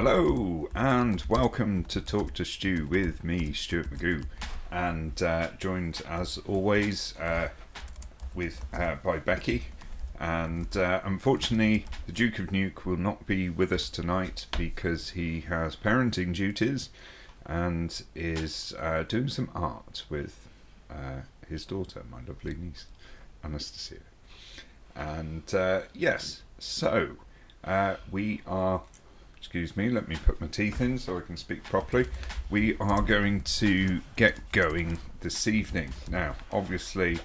Hello and welcome to Talk to Stu with me, Stuart Magoo, and joined as always by Becky. And unfortunately, the Duke of Nuke will not be with us tonight because he has parenting duties and is doing some art with his daughter, my lovely niece, Anastasia. And yes, so we are... Excuse me, let me put my teeth in so I can speak properly. We are going to get going this evening. Now, obviously,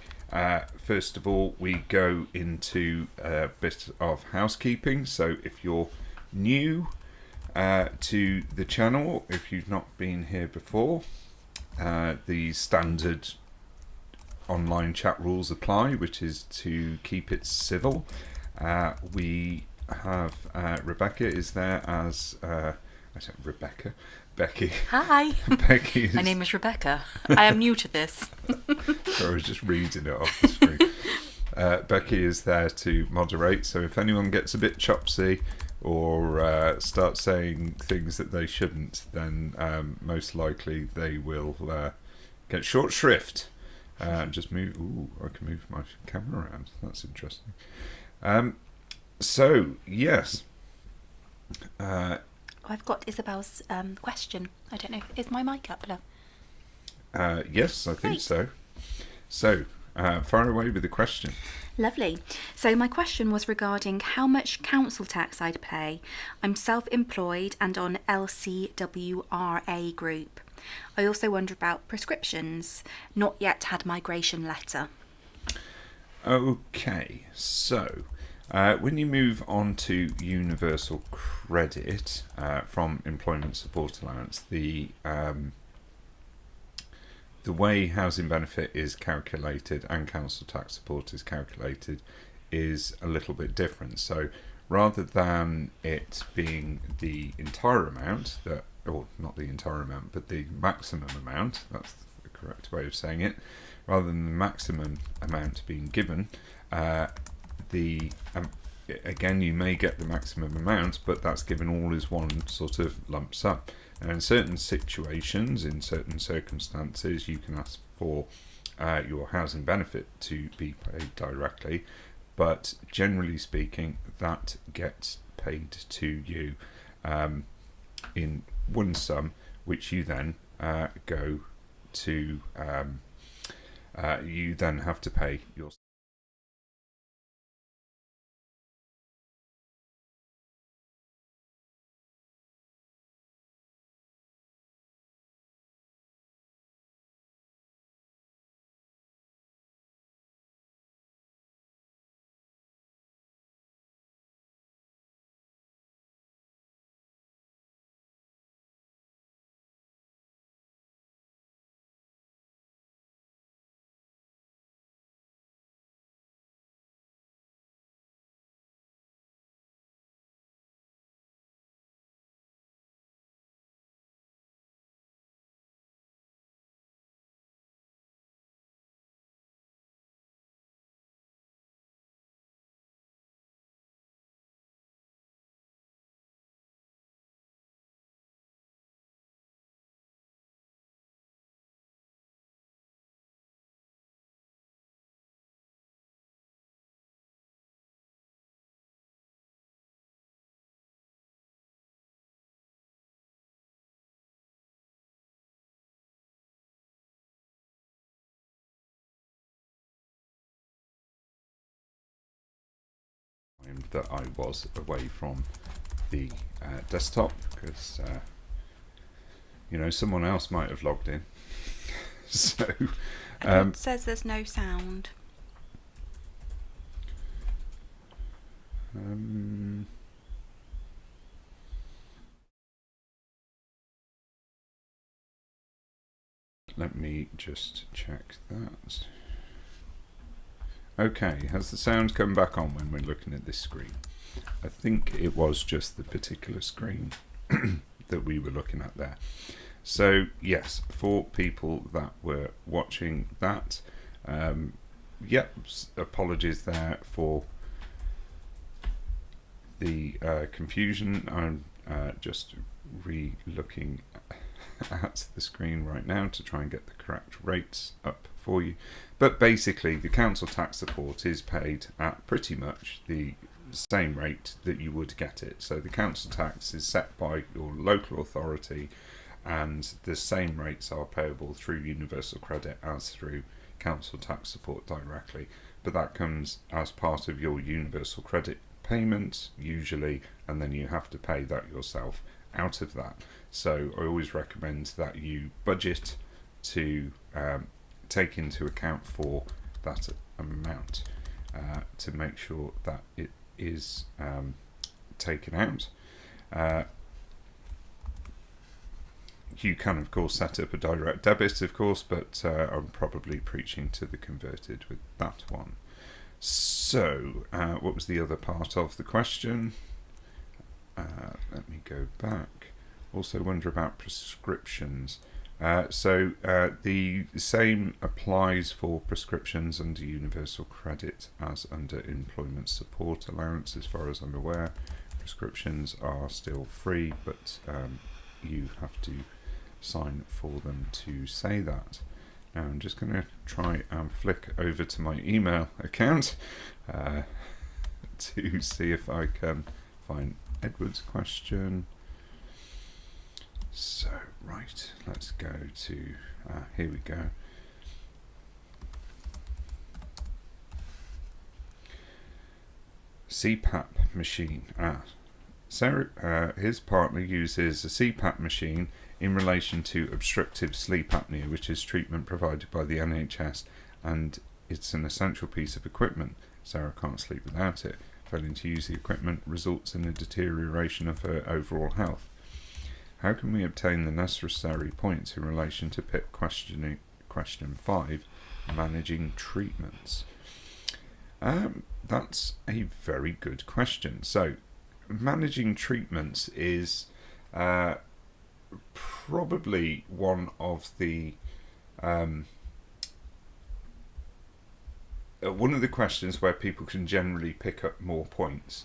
first of all, we go into a bit of housekeeping. So if you're new to the channel, if you've not been here before, the standard online chat rules apply, which is to keep it civil. We have Rebecca is there as Becky. Hi. Becky My name is Rebecca. I am new to this. So I was just reading it off the screen. Becky is there to moderate, so if anyone gets a bit chopsy or starts saying things that they shouldn't, then most likely they will get short shrift. Just move. Ooh, I can move my camera around. That's interesting. So, yes. I've got Isabel's question. I don't know. Is my mic up now? Yes, I think so. So, fire away with the question. Lovely. So my question was regarding how much council tax I'd pay. I'm self-employed and on LCWRA group. I also wonder about prescriptions. Not yet had migration letter. Okay, so... when you move on to universal credit from employment support allowance, the way housing benefit is calculated and council tax support is calculated is a little bit different. So rather than it being the entire amount, or not the entire amount, but the maximum amount, that's the correct way of saying it, rather than the maximum amount being given, again, you may get the maximum amount, but that's given all as one sort of lump sum. And in certain situations, in certain circumstances, you can ask for your housing benefit to be paid directly, but generally speaking, that gets paid to you in one sum, which you then go to. You then have to pay your. That I was away from the desktop because someone else might have logged in. So It says there's no sound. Let me just check that. Okay, has the sound come back on when we're looking at this screen? I think it was just the particular screen that we were looking at there. So yes, for people that were watching that, apologies there for the confusion. just re-looking at the screen right now to try and get the correct rates up for you. But basically, the council tax support is paid at pretty much the same rate that you would get it. So the council tax is set by your local authority, and the same rates are payable through universal credit as through council tax support directly. But that comes as part of your universal credit payment usually, and then you have to pay that yourself out of that. So I always recommend that you budget to take into account for that amount to make sure that it is taken out. You can of course set up a direct debit, of course, but I'm probably preaching to the converted with that one. So what was the other part of the question? Let me go back. Also wonder about prescriptions. So the same applies for prescriptions under universal credit as under employment support allowance, as far as I'm aware. Prescriptions are still free, but you have to sign for them to say that. Now I'm just going to try and flick over to my email account to see if I can find Edward's question. So, right, let's go to, here we go. CPAP machine. Sarah, his partner uses a CPAP machine in relation to obstructive sleep apnea, which is treatment provided by the NHS, and it's an essential piece of equipment. Sarah can't sleep without it. Failing to use the equipment results in a deterioration of her overall health. How can we obtain the necessary points in relation to PIP question 5, managing treatments? That's a very good question. So, managing treatments is probably one of the questions where people can generally pick up more points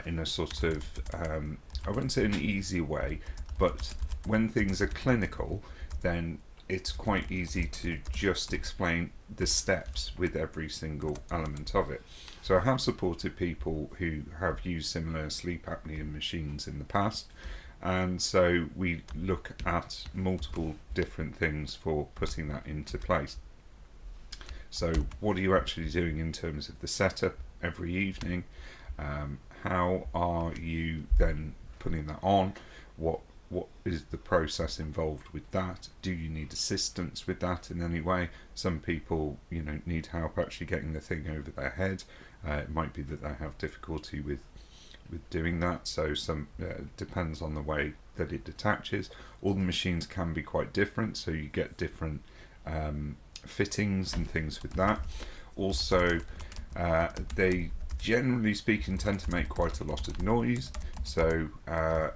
in a sort of I wouldn't say an easy way, but when things are clinical, then it's quite easy to just explain the steps with every single element of it. So I have supported people who have used similar sleep apnea machines in the past, and so we look at multiple different things for putting that into place. So what are you actually doing in terms of the setup every evening? How are you then putting that on? What is the process involved with that? Do you need assistance with that in any way? Some people, need help actually getting the thing over their head. It might be that they have difficulty with doing that. So some depends on the way that it detaches. All the machines can be quite different, so you get different fittings and things with that. Also, they generally speaking tend to make quite a lot of noise, so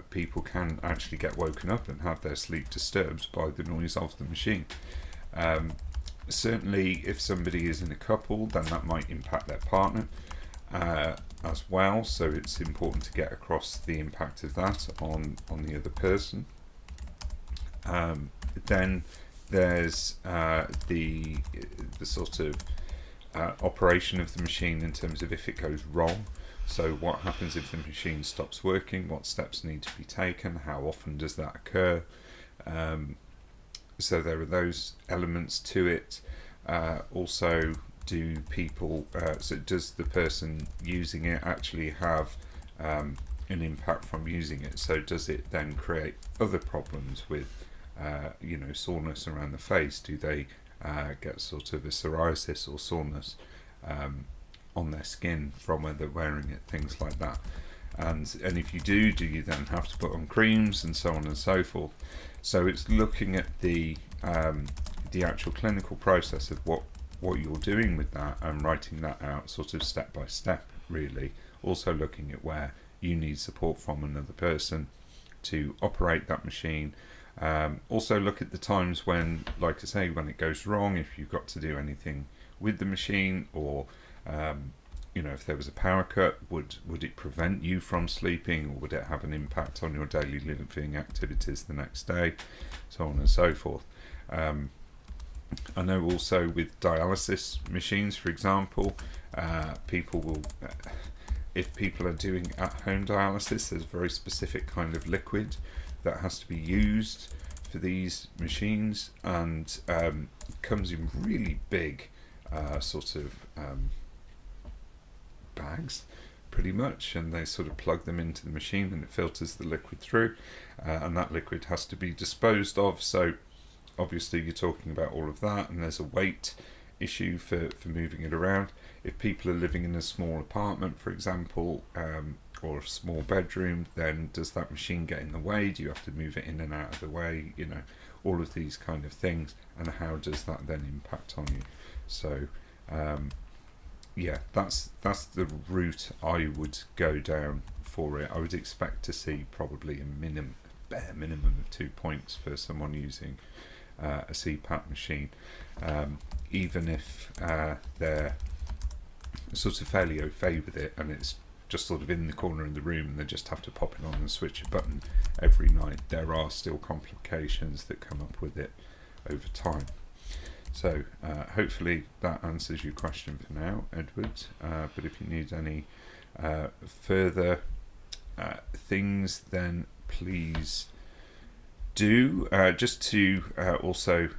people can actually get woken up and have their sleep disturbed by the noise of the machine. Certainly if somebody is in a couple, then that might impact their partner as well, so it's important to get across the impact of that on the other person. Then there's the sort of operation of the machine in terms of if it goes wrong. So what happens if the machine stops working? What steps need to be taken? How often does that occur? So there are those elements to it. Also, do people? So does the person using it actually have an impact from using it? So does it then create other problems with, soreness around the face? Do they get sort of a psoriasis or soreness on their skin from where they're wearing it, things like that? And if you do you then have to put on creams and so on and so forth? So it's looking at the actual clinical process of what you're doing with that and writing that out sort of step by step, really. Also looking at where you need support from another person to operate that machine. Also look at the times when, like I say, when it goes wrong, if you've got to do anything with the machine, or if there was a power cut, would it prevent you from sleeping, or would it have an impact on your daily living activities the next day, so on and so forth. I know also with dialysis machines, for example, people will, if people are doing at-home dialysis, there's a very specific kind of liquid that has to be used for these machines, and comes in really big bags, pretty much, and they sort of plug them into the machine and it filters the liquid through, and that liquid has to be disposed of. So obviously you're talking about all of that, and there's a weight issue for moving it around. If people are living in a small apartment, for example, or a small bedroom, then does that machine get in the way? Do you have to move it in and out of the way? All of these kind of things, and how does that then impact on you? So that's the route I would go down for it. I would expect to see probably a bare minimum of 2 points for someone using a CPAP machine, even if they're sort of fairly au fait with it, and it's just sort of in the corner of the room and they just have to pop it on and switch a button every night. There are still complications that come up with it over time. So hopefully that answers your question for now, Edward, but if you need any further things, then please do. Just to also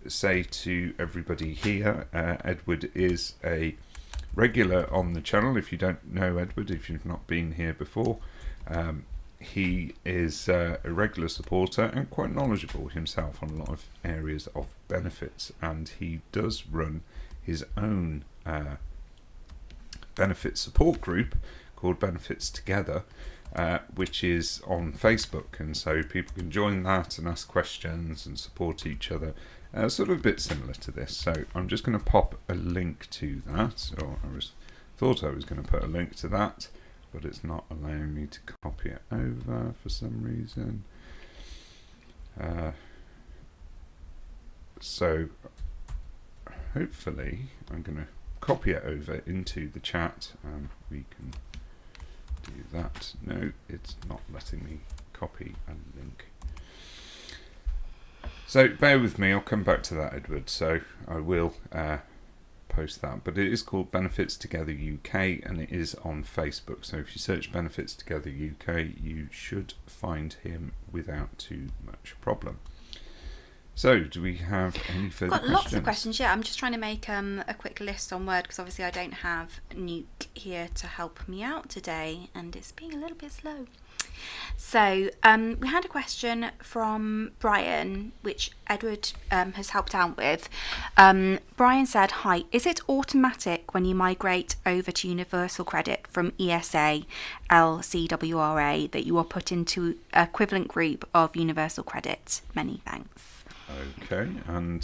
say to everybody here, Edward is a regular on the channel. If you don't know Edward, if you've not been here before, he is a regular supporter and quite knowledgeable himself on a lot of areas of benefits, and he does run his own benefit support group called Benefits Together, which is on Facebook, and so people can join that and ask questions and support each other, sort of a bit similar to this. So I'm just going to pop a link to that, or thought I was going to put a link to that, but it's not allowing me to copy it over for some reason. So hopefully I'm going to copy it over into the chat, and we can do that. No, it's not letting me copy a link. So bear with me, I'll come back to that, Edward. So I will post that, but it is called Benefits Together UK, and it is on Facebook. So if you search Benefits Together UK, you should find him without too much problem. So do we have any further questions? Got lots of questions, yeah. I'm just trying to make a quick list on Word, because obviously I don't have Nuke here to help me out today, and it's being a little bit slow. So we had a question from Brian, which Edward has helped out with. Brian said, "Hi, is it automatic when you migrate over to Universal Credit from ESA LCWRA that you are put into equivalent group of Universal Credit? Many thanks." Okay, and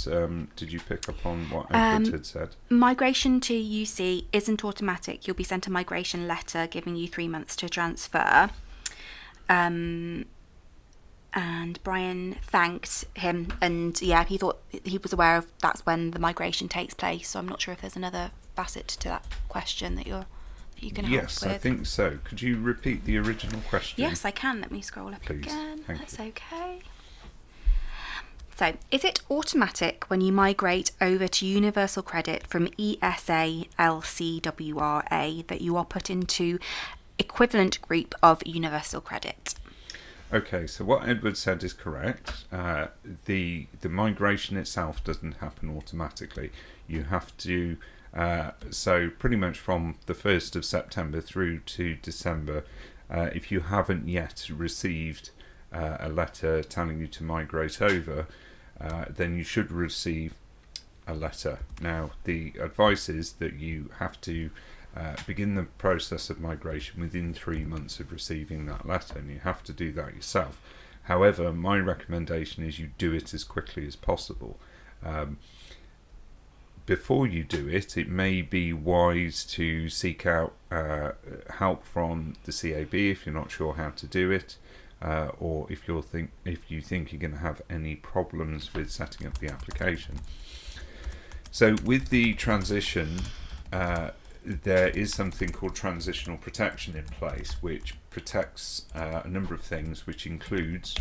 did you pick up on what Edward had said? Migration to UC isn't automatic. You'll be sent a migration letter giving you 3 months to transfer. And Brian thanked him, and yeah, he thought he was aware of that's when the migration takes place. So I'm not sure if there's another facet to that question that you can help with. Yes, I think so. Could you repeat the original question? Yes, I can. Let me scroll up Please. again. Thank That's you. okay. So, is it automatic when you migrate over to Universal Credit from ESA LCWRA that you are put into equivalent group of Universal Credit? Okay, so what Edward said is correct. The migration itself doesn't happen automatically. You have to, so pretty much from the 1st of September through to December, if you haven't yet received a letter telling you to migrate over, then you should receive a letter. Now, the advice is that you have to begin the process of migration within 3 months of receiving that letter, and you have to do that yourself. However, my recommendation is you do it as quickly as possible. Before you do it, it may be wise to seek out help from the CAB if you're not sure how to do it, or if you think you're going to have any problems with setting up the application. So with the transition, there is something called transitional protection in place, which protects a number of things, which includes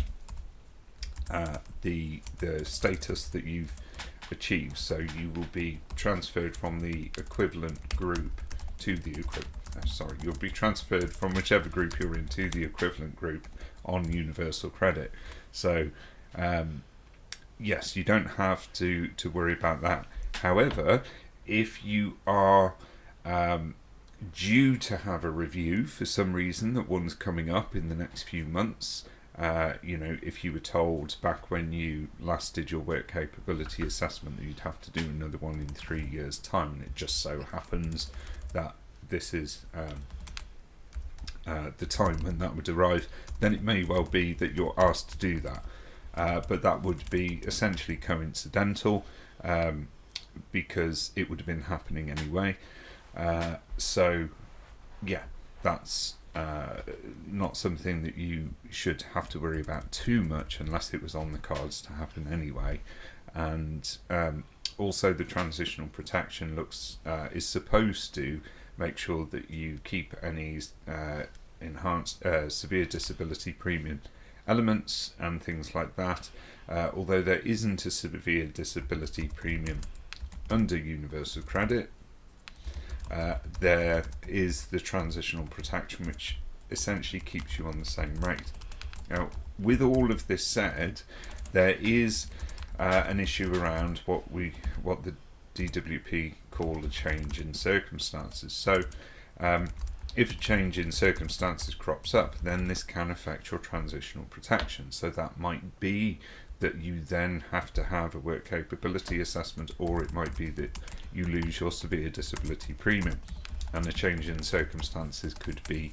the status that you've achieved. So you will be transferred from the equivalent group to the you'll be transferred from whichever group you're in to the equivalent group on universal credit. So yes, you don't have to worry about that. However, if you are due to have a review for some reason, that one's coming up in the next few months, if you were told back when you last did your work capability assessment that you'd have to do another one in 3 years' time, and it just so happens that this is the time when that would arrive, then it may well be that you're asked to do that. But that would be essentially coincidental, because it would have been happening anyway. So yeah, that's not something that you should have to worry about too much unless it was on the cards to happen anyway. And also the transitional protection is supposed to make sure that you keep any enhanced severe disability premium elements and things like that, although there isn't a severe disability premium under universal credit. There is the transitional protection, which essentially keeps you on the same rate. Now, with all of this said, there is an issue around what the DWP call a change in circumstances. So if a change in circumstances crops up, then this can affect your transitional protection. So that might be that you then have to have a work capability assessment, or it might be that you lose your severe disability premium. And a change in circumstances could be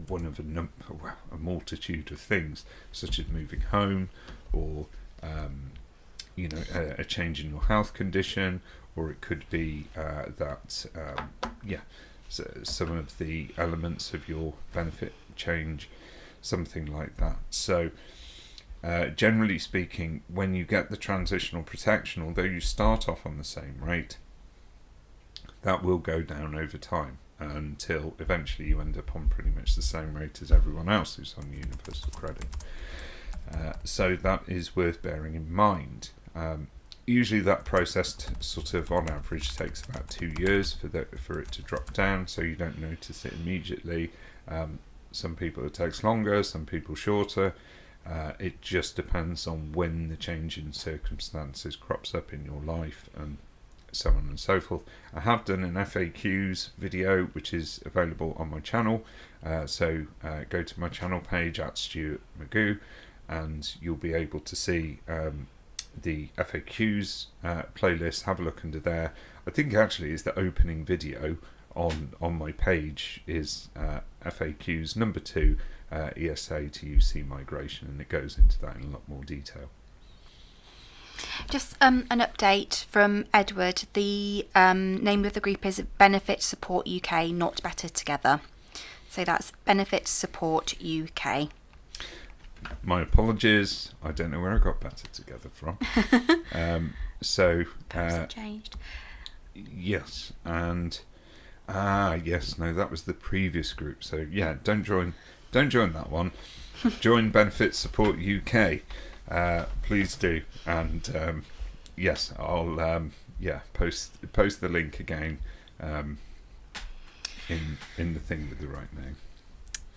one of a multitude of things, such as moving home, or a change in your health condition, or it could be so some of the elements of your benefit change, something like that. So generally speaking, when you get the transitional protection, although you start off on the same rate, that will go down over time until eventually you end up on pretty much the same rate as everyone else who's on universal credit. So that is worth bearing in mind. Usually that process sort of on average takes about 2 years for it to drop down, so you don't notice it immediately. Some people it takes longer, some people shorter. It just depends on when the change in circumstances crops up in your life, and so on and so forth. I have done an FAQs video which is available on my channel, so go to my channel page at Stuart Magoo, and you'll be able to see the FAQs playlist. Have a look under there. I think actually is the opening video on my page is FAQs number 2, ESA to UC migration, and it goes into that in a lot more detail. Just an update from Edward. The name of the group is Benefit Support UK, not Better Together. So that's Benefit Support UK. My apologies. I don't know where I got Better Together from. Perhaps it changed. Yes, and yes, no, that was the previous group. So yeah, don't join that one. Join Benefit Support UK. Please do, and yes, I'll post the link again in the thing with the right name.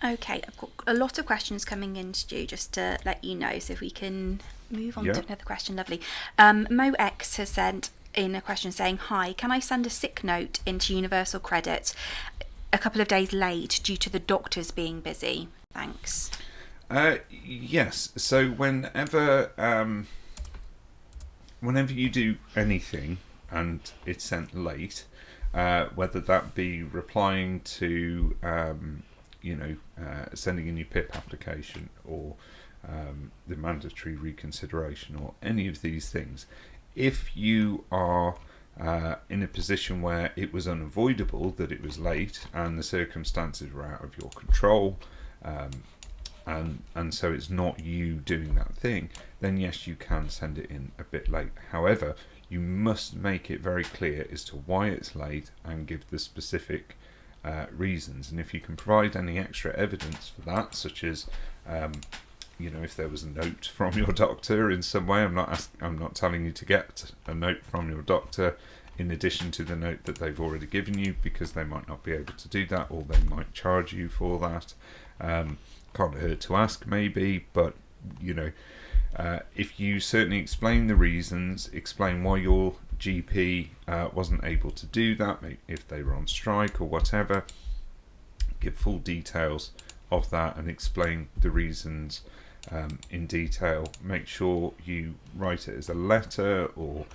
Okay, I've got a lot of questions coming in, Stu, just to let you know, so if we can move on to another question. Lovely. Mo X has sent in a question saying, hi, can I send a sick note into Universal Credit a couple of days late due to the doctors being busy? Thanks. Yes, so whenever you do anything and it's sent late, whether that be replying to sending in your PIP application, or the mandatory reconsideration, or any of these things, if you are in a position where it was unavoidable that it was late and the circumstances were out of your control, and so it's not you doing that thing, then yes, you can send it in a bit late. However, you must make it very clear as to why it's late and give the specific reasons. And if you can provide any extra evidence for that, such as if there was a note from your doctor in some way, I'm not telling you to get a note from your doctor in addition to the note that they've already given you, because they might not be able to do that, or they might charge you for that. Can't hurt to ask, maybe, but if you certainly explain the reasons, explain why your GP wasn't able to do that, if they were on strike or whatever, give full details of that and explain the reasons in detail. Make sure you write it as a letter, or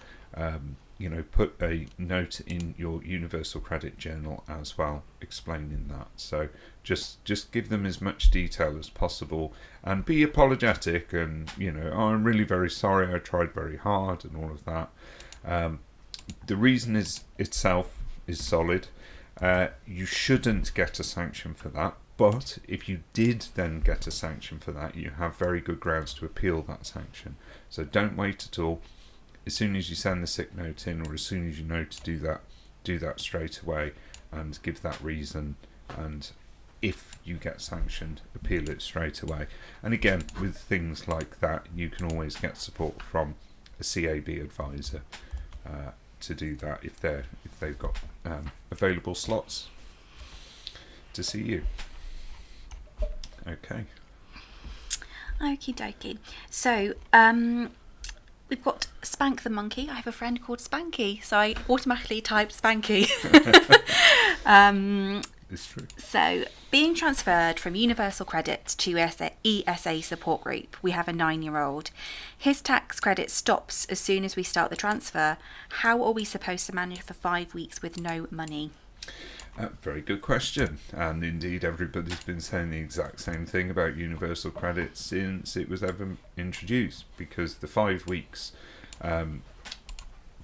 put a note in your Universal Credit Journal as well, explaining that. So just give them as much detail as possible, and be apologetic, and I'm really very sorry, I tried very hard, and all of that. The reason itself is solid. You shouldn't get a sanction for that, but if you did then get a sanction for that, you have very good grounds to appeal that sanction. So don't wait at all. As soon as you send the sick note in, or as soon as you know to do that straight away, and give that reason. And if you get sanctioned, appeal it straight away. And again, with things like that, you can always get support from a CAB advisor to do that if they've got available slots to see you. Okay. Okie dokie. So, we've got Spank the Monkey. I have a friend called Spanky, so I automatically typed Spanky. It's true. So, being transferred from Universal Credit to ESA support group, we have a 9-year-old. His tax credit stops as soon as we start the transfer. How are we supposed to manage for 5 weeks with no money? Very good question. And indeed, everybody's been saying the exact same thing about Universal Credit since it was ever introduced, because the 5 weeks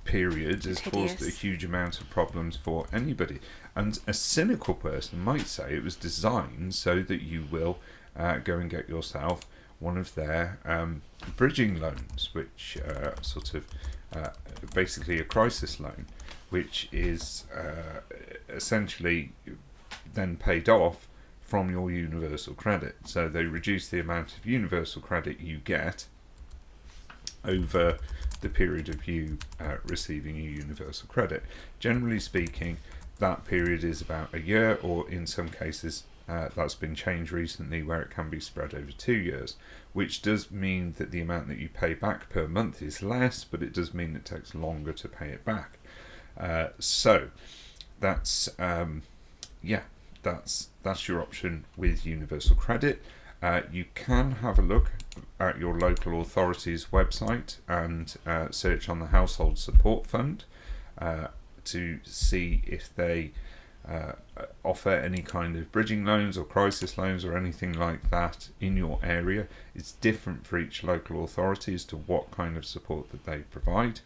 period has caused a huge amount of problems for anybody. And a cynical person might say it was designed so that you will go and get yourself one of their bridging loans, which basically a crisis loan, which is essentially then paid off from your Universal Credit. So they reduce the amount of Universal Credit you get over the period of you receiving your Universal Credit. Generally speaking, that period is about a year, or in some cases that's been changed recently where it can be spread over 2 years, which does mean that the amount that you pay back per month is less, but it does mean it takes longer to pay it back. So that's your option with Universal Credit. You can have a look at your local authority's website and search on the Household Support Fund to see if they offer any kind of bridging loans or crisis loans or anything like that in your area. It's different for each local authority as to what kind of support that they provide.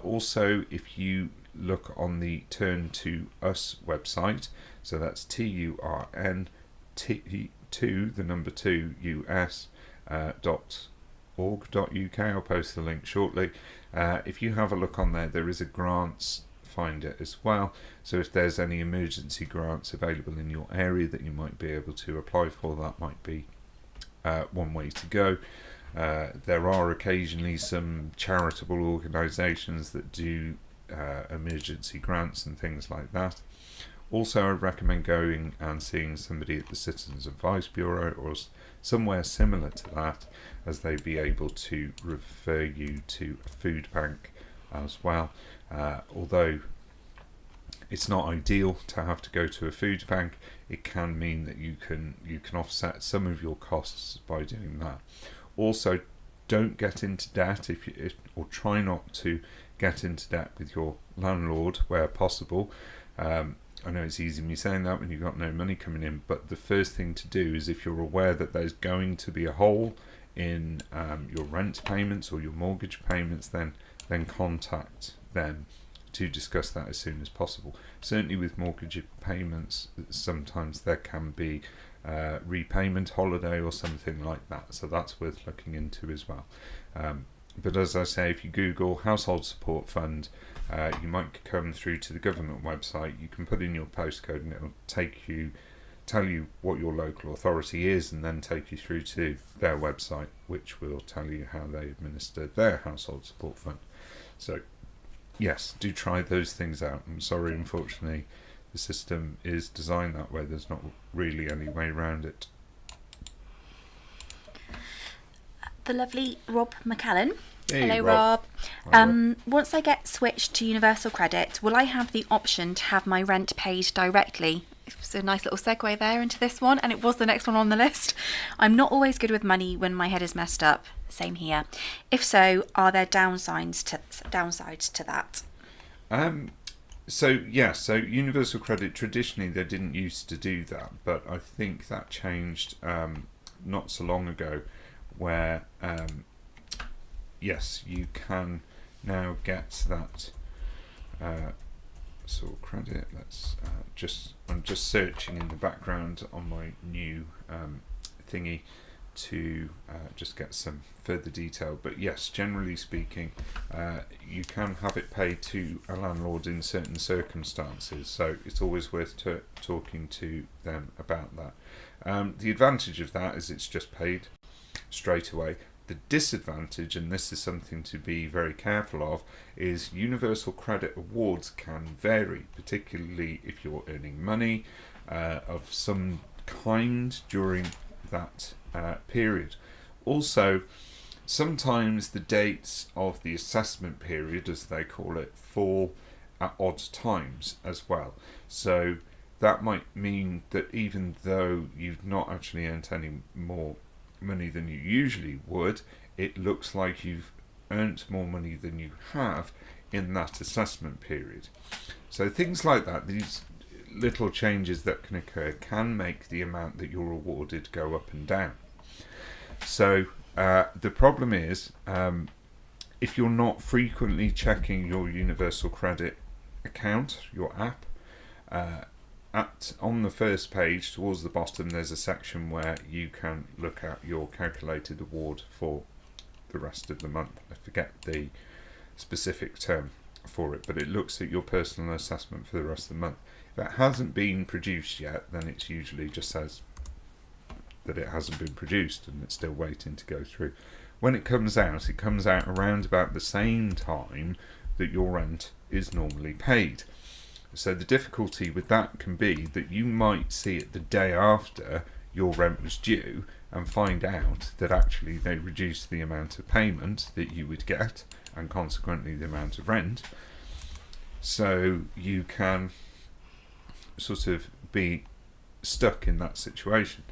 Also, if you look on the Turn to Us website, so that's TURN2 us.org.uk. I'll post the link shortly. If you have a look on there, there is a grants finder as well, so if there's any emergency grants available in your area that you might be able to apply for, that might be one way to go. There are occasionally some charitable organisations that do emergency grants and things like that. Also, I recommend going and seeing somebody at the Citizens Advice Bureau or somewhere similar to that, as they'd be able to refer you to a food bank as well. Although it's not ideal to have to go to a food bank, it can mean that you can offset some of your costs by doing that. Also, don't get into debt or try not to get into debt with your landlord where possible. I know it's easy me saying that when you've got no money coming in, but the first thing to do is, if you're aware that there's going to be a hole in your rent payments or your mortgage payments, then contact them to discuss that as soon as possible. Certainly with mortgage payments, sometimes there can be repayment holiday or something like that. So that's worth looking into as well. But as I say, if you Google Household Support Fund, you might come through to the government website. You can put in your postcode and it'll tell you what your local authority is, and then take you through to their website, which will tell you how they administer their household support fund. So yes, do try those things out. I'm sorry, unfortunately, the system is designed that way. There's not really any way around it. The lovely Rob McCallan. Hey, Hello, Rob. Rob. Hi, Rob. Once I get switched to Universal Credit, will I have the option to have my rent paid directly? It's a nice little segue there into this one, and it was the next one on the list. I'm not always good with money when my head is messed up. Same here. If so, are there downsides to that? So Universal Credit, traditionally they didn't used to do that, but I think that changed not so long ago, where yes, you can now get that sort of credit. I'm just searching in the background on my new thingy to just get some further detail. But yes, generally speaking, you can have it paid to a landlord in certain circumstances, so it's always worth talking to them about that. The advantage of that is it's just paid straight away. The disadvantage, and this is something to be very careful of, is Universal Credit awards can vary, particularly if you're earning money of some kind during that period. Also, sometimes the dates of the assessment period, as they call it, fall at odd times as well. So that might mean that even though you've not actually earned any more money than you usually would, it looks like you've earned more money than you have in that assessment period. So things like that, these little changes that can occur, can make the amount that you're awarded go up and down. So the problem is, if you're not frequently checking your Universal Credit account, your app, on the first page towards the bottom there's a section where you can look at your calculated award for the rest of the month. I forget the specific term for it, but it looks at your personal assessment for the rest of the month. If it hasn't been produced yet, then it usually just says that it hasn't been produced and it's still waiting to go through. When it comes out around about the same time that your rent is normally paid. So the difficulty with that can be that you might see it the day after your rent was due and find out that actually they reduced the amount of payment that you would get, and consequently the amount of rent. So you can sort of be stuck in that situation.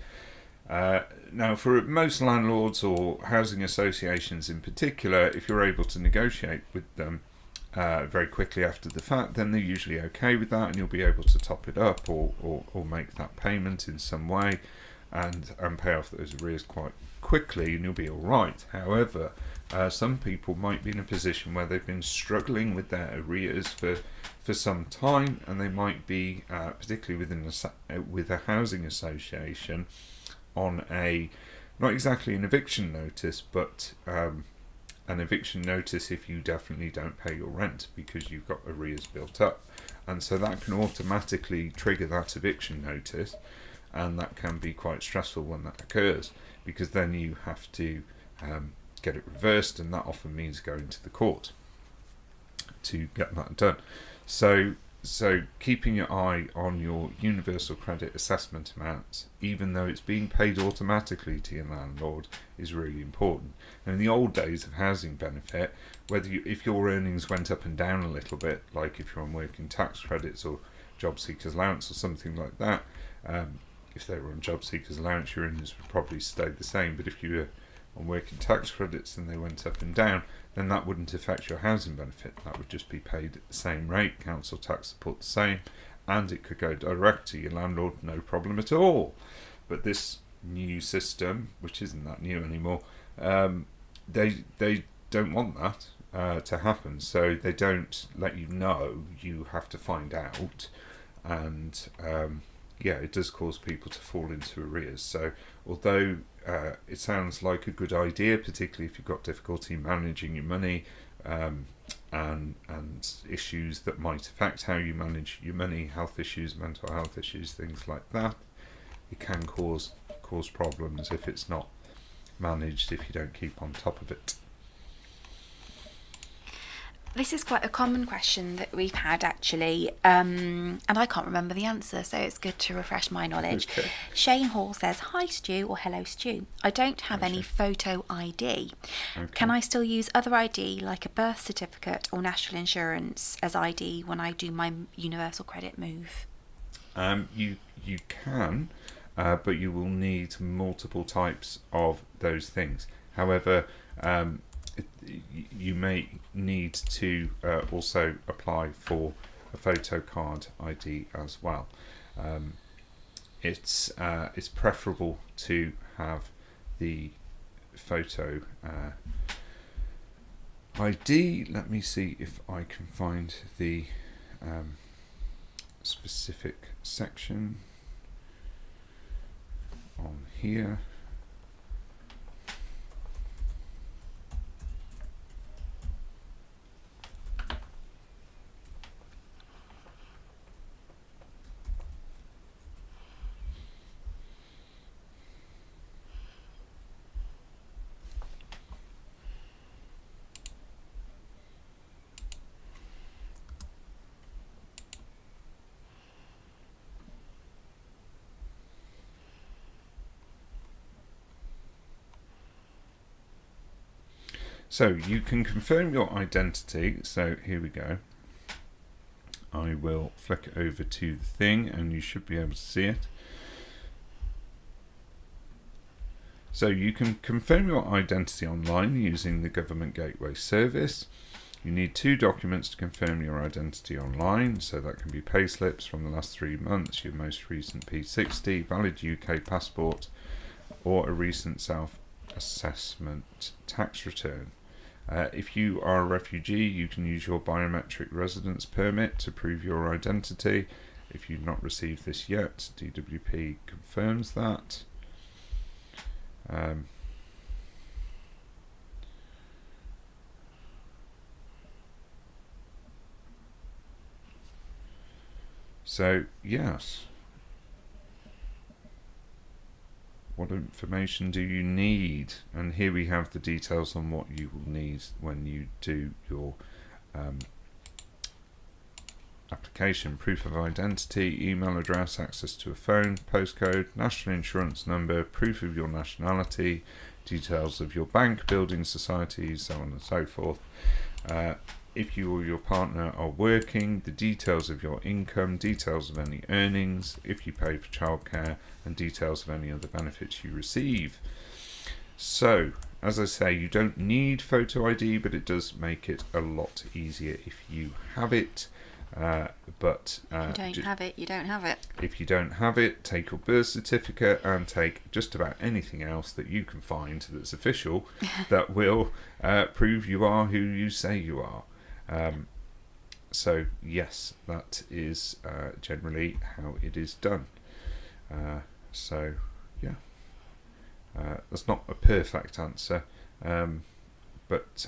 Now, for most landlords or housing associations in particular, if you're able to negotiate with them very quickly after the fact, then they're usually okay with that, and you'll be able to top it up or make that payment in some way and pay off those arrears quite quickly, and you'll be all right. However, some people might be in a position where they've been struggling with their arrears for some time, and they might be particularly with a housing association on not exactly an eviction notice, but an eviction notice if you definitely don't pay your rent because you've got arrears built up. And so that can automatically trigger that eviction notice, and that can be quite stressful when that occurs, because then you have to get it reversed, and that often means going to the court to get that done. So keeping your eye on your Universal Credit assessment amount, even though it's being paid automatically to your landlord, is really important. And in the old days of housing benefit, if your earnings went up and down a little bit, like if you're on working tax credits or job seekers allowance or something like that, if they were on job seekers allowance, your earnings would probably stay the same. But if you were on working tax credits and they went up and down, then that wouldn't affect your housing benefit. That would just be paid at the same rate, council tax support the same, and it could go direct to your landlord, no problem at all. But this new system, which isn't that new anymore, they don't want that to happen, so they don't let you know. You have to find out, and it does cause people to fall into arrears. So although it sounds like a good idea, particularly if you've got difficulty managing your money, and issues that might affect how you manage your money, health issues, mental health issues, things like that, it can cause problems if it's not managed, if you don't keep on top of it. This is quite a common question that we've had, actually, and I can't remember the answer, so it's good to refresh my knowledge. Okay. Shane Hall says, "Hi Stu," or "Hello Stu. I don't have any photo ID. Okay. Can I still use other ID, like a birth certificate or national insurance, as ID when I do my universal credit move?" You can, but you will need multiple types of those things. However, you may need to also apply for a photo card ID as well. It's preferable to have the photo ID. Let me see if I can find the specific section on here. So you can confirm your identity. So here we go. I will flick it over to the thing and you should be able to see it. So you can confirm your identity online using the Government Gateway service. You need 2 documents to confirm your identity online. So that can be payslips from the last 3 months, your most recent P60, valid UK passport, or a recent self-assessment tax return. If you are a refugee, you can use your biometric residence permit to prove your identity. If you've not received this yet, DWP confirms that. So, yes. What information do you need? And here we have the details on what you will need when you do your application. Proof of identity, email address, access to a phone, postcode, national insurance number, proof of your nationality, details of your bank, building society, so on and so forth. If you or your partner are working, the details of your income, details of any earnings, if you pay for childcare, and details of any other benefits you receive. So, as I say, you don't need photo ID, but it does make it a lot easier if you have it. But If you don't have it, you don't have it. If you don't have it, take your birth certificate and take just about anything else that you can find that's official that will prove you are who you say you are. So yes, that is generally how it is done. So yeah, that's not a perfect answer, but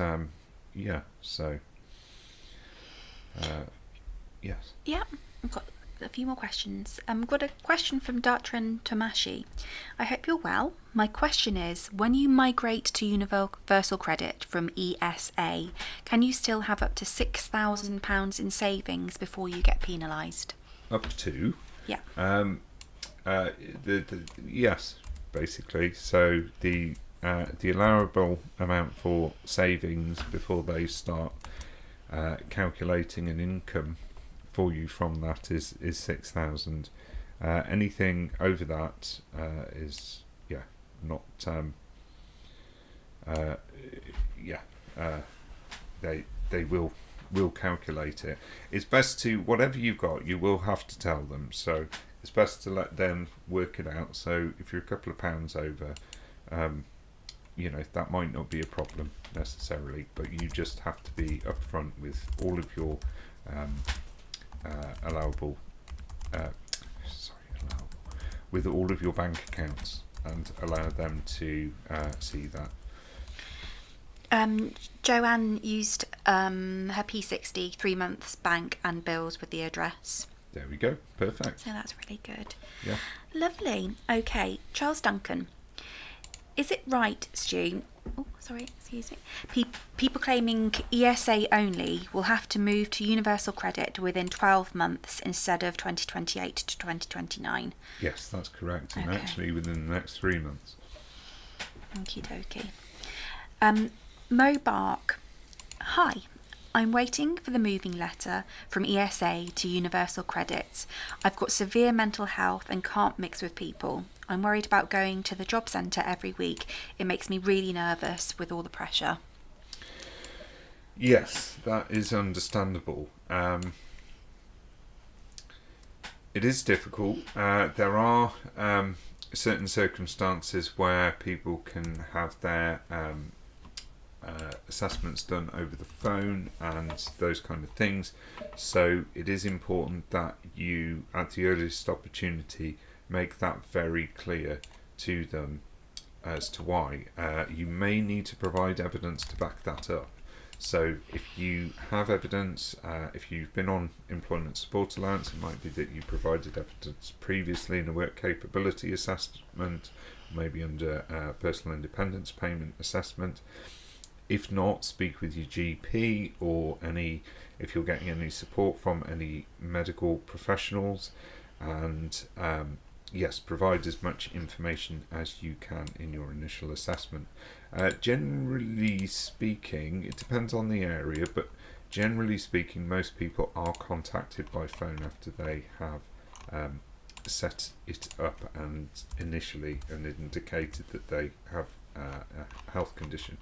yeah. So yes. Yeah, I've got a few more questions. I've got a question from Dartran Tomashi. I hope you're well. My question is, when you migrate to Universal Credit from ESA, can you still have up to £6,000 in savings before you get penalised? Up to? Yeah. Yes, basically. So the allowable amount for savings before they start calculating an income for you from that is 6,000. Anything over that is not they will calculate it. It's best to, whatever you've got, you will have to tell them. So it's best to let them work it out. So if you're a couple of pounds over, that might not be a problem necessarily, but you just have to be upfront with all of your allowable with all of your bank accounts and allow them to see that. Joanne used her P60 3 months bank and bills with the address. There we go. Perfect. So that's really good. Yeah. Lovely. Okay, Charles Duncan. Is it right, Stu? Oh, sorry, excuse me. People claiming ESA only will have to move to universal credit within 12 months instead of 2028 to 2029. Yes, that's correct. And Okay. actually within the next 3 months. Okie dokie. Mo Bark. Hi. I'm waiting for the moving letter from ESA to Universal Credit. I've got severe mental health and can't mix with people. I'm worried about going to the job centre every week. It makes me really nervous with all the pressure. Yes, that is understandable. It is difficult. There are certain circumstances where people can have their assessments done over the phone and those kind of things. So it is important that you, at the earliest opportunity, make that very clear to them as to why. You may need to provide evidence to back that up. So if you have evidence, if you've been on employment support allowance, it might be that you provided evidence previously in a work capability assessment, maybe under personal independence payment assessment. If not, speak with your GP or if you're getting any support from any medical professionals, and yes, provide as much information as you can in your initial assessment. Generally speaking, it depends on the area, but generally speaking, most people are contacted by phone after they have set it up and indicated that they have a health condition.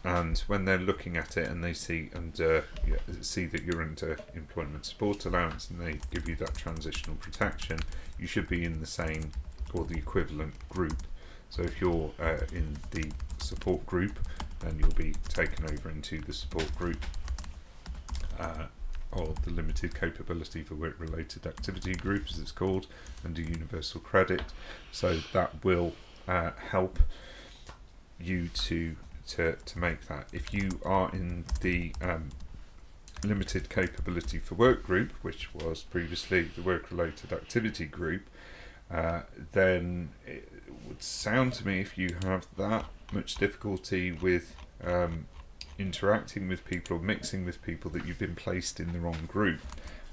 And when they're looking at it and they see that you're under employment support allowance and they give you that transitional protection, you should be in the same or the equivalent group. So if you're in the support group, then you'll be taken over into the support group or the limited capability for work related activity group, as it's called, under universal credit. So that will help you to make that. If you are in the limited capability for work group, which was previously the work related activity group, then it would sound to me, if you have that much difficulty with interacting with people or mixing with people, that you've been placed in the wrong group.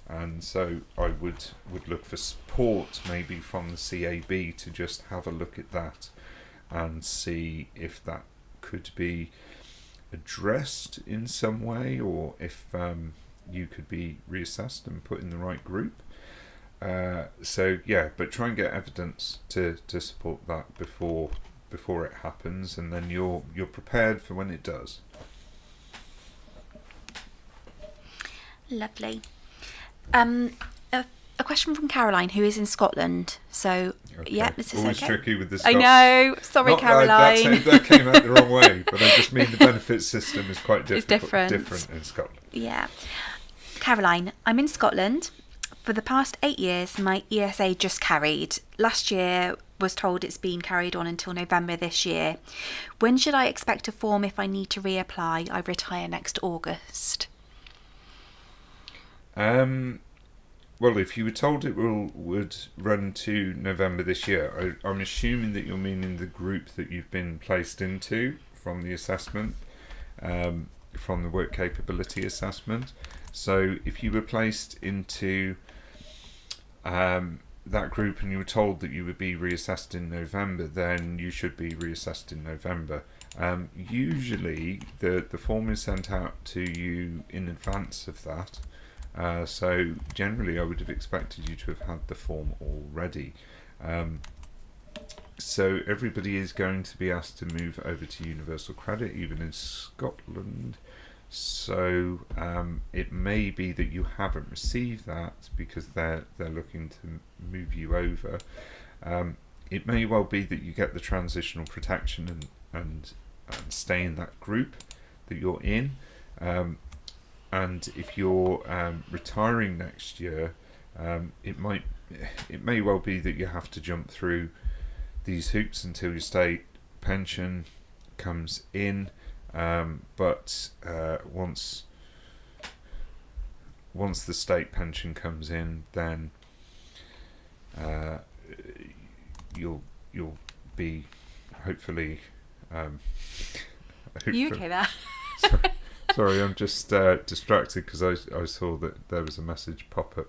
And so I would look for support maybe from the CAB to just have a look at that and see if that could be addressed in some way, or if you could be reassessed and put in the right group. So yeah, but try and get evidence to support that before it happens, and then you're prepared for when it does. Lovely. A question from Caroline, who is in Scotland. So, Okay. yeah, this is always okay. tricky with the I Scots. know. Sorry, Not Caroline. that came out the wrong way, but I just mean the benefits system is quite different in Scotland. Yeah. Caroline, I'm in Scotland. For the past 8 years, my ESA just carried. Last year was told it's been carried on until November this year. When should I expect a form if I need to reapply? I retire next August. Well, if you were told it would run to November this year, I'm assuming that you're meaning the group that you've been placed into from the assessment, from the work capability assessment. So if you were placed into that group and you were told that you would be reassessed in November, then you should be reassessed in November. Usually the form is sent out to you in advance of that. So generally I would have expected you to have had the form already. So everybody is going to be asked to move over to universal credit, even in Scotland. So it may be that you haven't received that because they're looking to move you over. It may well be that you get the transitional protection and stay in that group that you're in. And if you're retiring next year, it might it may well be that you have to jump through these hoops until your state pension comes in, but once the state pension comes in, then you'll be hopefully. You okay there? Sorry, I'm just distracted because I saw that there was a message pop up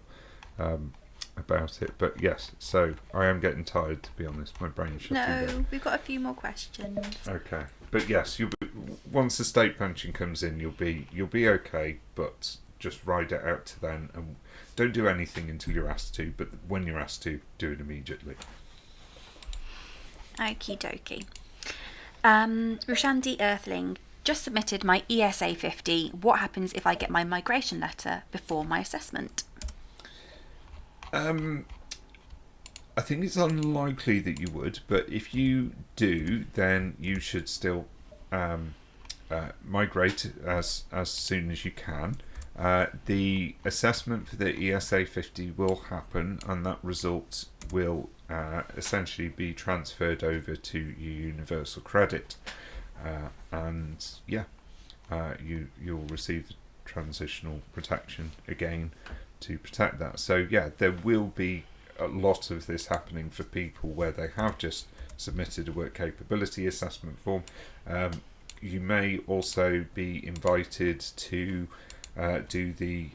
about it. But yes, so I am getting tired, to be honest. My brain's shutting down. No, we've got a few more questions. Okay, but yes, once the state pension comes in, you'll be okay. But just ride it out to then, and don't do anything until you're asked to. But when you're asked to, do it immediately. Okie dokie. Rushandi Earthling just submitted my ESA 50. What happens if I get my migration letter before my assessment? I think it's unlikely that you would, but if you do, then you should still migrate as soon as you can. The assessment for the ESA 50 will happen, and that result will essentially be transferred over to your universal credit, and you'll receive transitional protection again to protect that. So yeah, there will be a lot of this happening for people where they have just submitted a work capability assessment form. You may also be invited to do the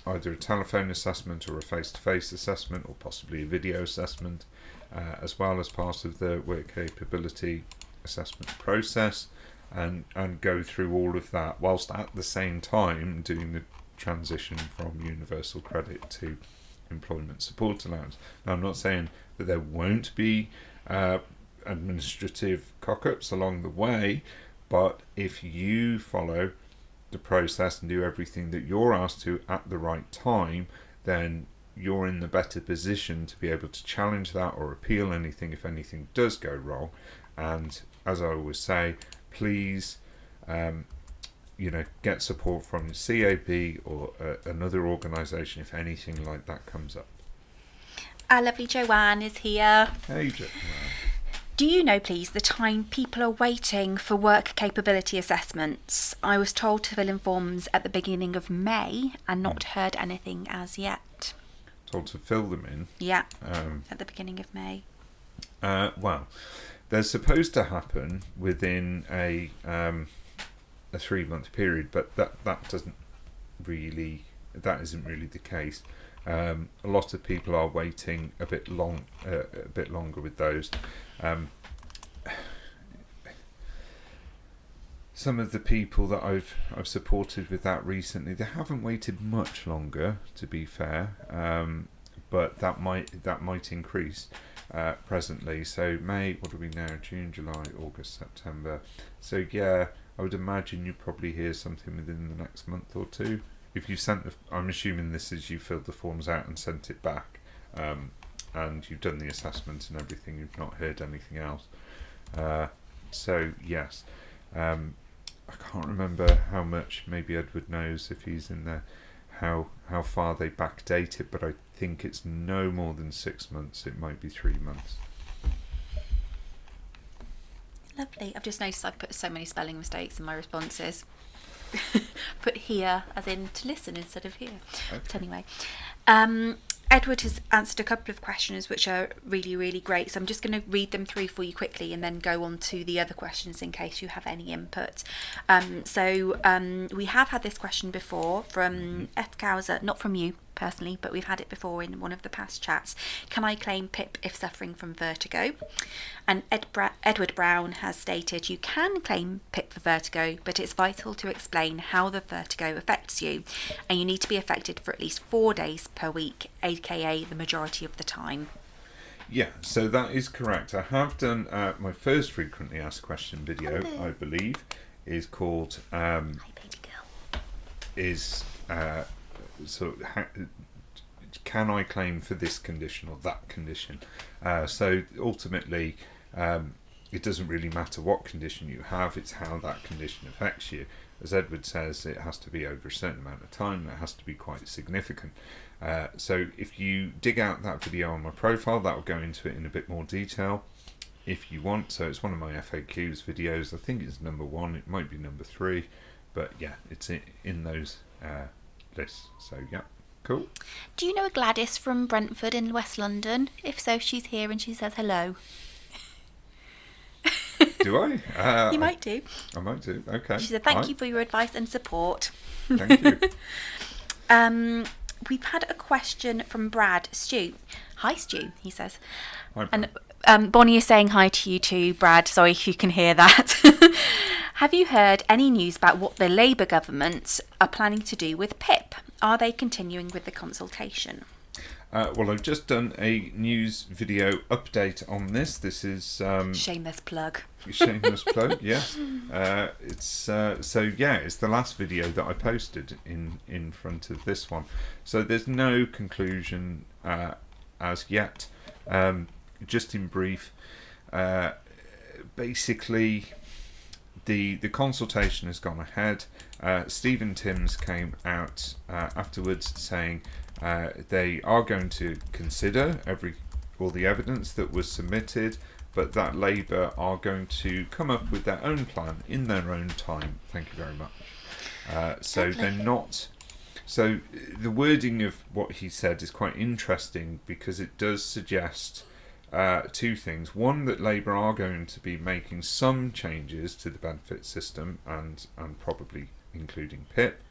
either a telephone assessment or a face-to-face assessment, or possibly a video assessment, as well as part of the work capability assessment process, and go through all of that whilst at the same time doing the transition from universal credit to employment support allowance. Now, I'm not saying that there won't be administrative cock-ups along the way, but if you follow the process and do everything that you're asked to at the right time, then you're in the better position to be able to challenge that or appeal anything if anything does go wrong. And as I always say, please get support from the CAB or another organisation if anything like that comes up. Our lovely Joanne is here. Hey, Joanne. Do you know, please, the time people are waiting for work capability assessments? I was told to fill in forms at the beginning of May and not heard anything as yet. Told to fill them in? Yeah, at the beginning of May. Well, they're supposed to happen within a 3-month period, but that isn't really the case. A lot of people are waiting a bit longer with those. Some of the people that I've supported with that recently, they haven't waited much longer, to be fair, but that might increase presently. So May, what are we now? June, July, August, September. So yeah, I would imagine you probably hear something within the next month or two. If you I'm assuming this is you filled the forms out and sent it back, and you've done the assessment and everything. You've not heard anything else. So yes, I can't remember how much. Maybe Edward knows if he's in there. How far they backdate it, but I think it's no more than 6 months. It might be 3 months. Lovely. I've just noticed I've put so many spelling mistakes in my responses. Put here as in to listen instead of here. Okay. But anyway, Edward has answered a couple of questions which are really, really great. So I'm just going to read them through for you quickly and then go on to the other questions in case you have any input. We have had this question before from F. Cowser, not from you personally, but we've had it before in one of the past chats. Can I claim PIP if suffering from vertigo? And Edward Brown has stated you can claim PIP for vertigo, but it's vital to explain how the vertigo affects you, and you need to be affected for at least 4 days per week, aka the majority of the time. Yeah, so that is correct. I have done my first frequently asked question video, I believe, is called Hi, baby girl. Can I claim for this condition or that condition? So ultimately, it doesn't really matter what condition you have, it's how that condition affects you. As Edward says, it has to be over a certain amount of time, it has to be quite significant. So if you dig out that video on my profile, that will go into it in a bit more detail if you want. So it's one of my FAQs videos. I think it's number 1, it might be number 3, but yeah, it's in those lists. So yeah, cool. Do you know a Gladys from Brentford in West London? If so, she's here and she says hello. Do I? You might do. I might do. Okay. She said, "Thank you for your advice and support." Thank you. We've had a question from Brad. Stu. Hi, Stu, he says. Hi, Brad. And Bonnie is saying hi to you too, Brad. Sorry if you can hear that. Have you heard any news about what the Labour government are planning to do with PIP? Are they continuing with the consultation? Well, I've just done a news video update on this. This is Shameless plug. Shameless plug, yes. It's it's the last video that I posted in front of this one. So there's no conclusion as yet. Just in brief, basically the consultation has gone ahead. Stephen Timms came out afterwards saying they are going to consider all the evidence that was submitted, but that Labour are going to come up with their own plan in their own time. Thank you very much. So they're not. So the wording of what he said is quite interesting because it does suggest two things. One, that Labour are going to be making some changes to the benefit system and probably including PIP,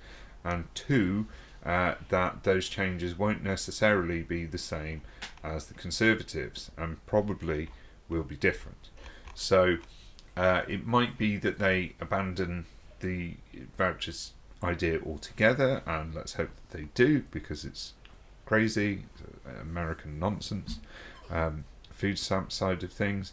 and two, that those changes won't necessarily be the same as the Conservatives and probably will be different. So it might be that they abandon the vouchers idea altogether, and let's hope that they do, because it's crazy, it's American nonsense, food stamp side of things.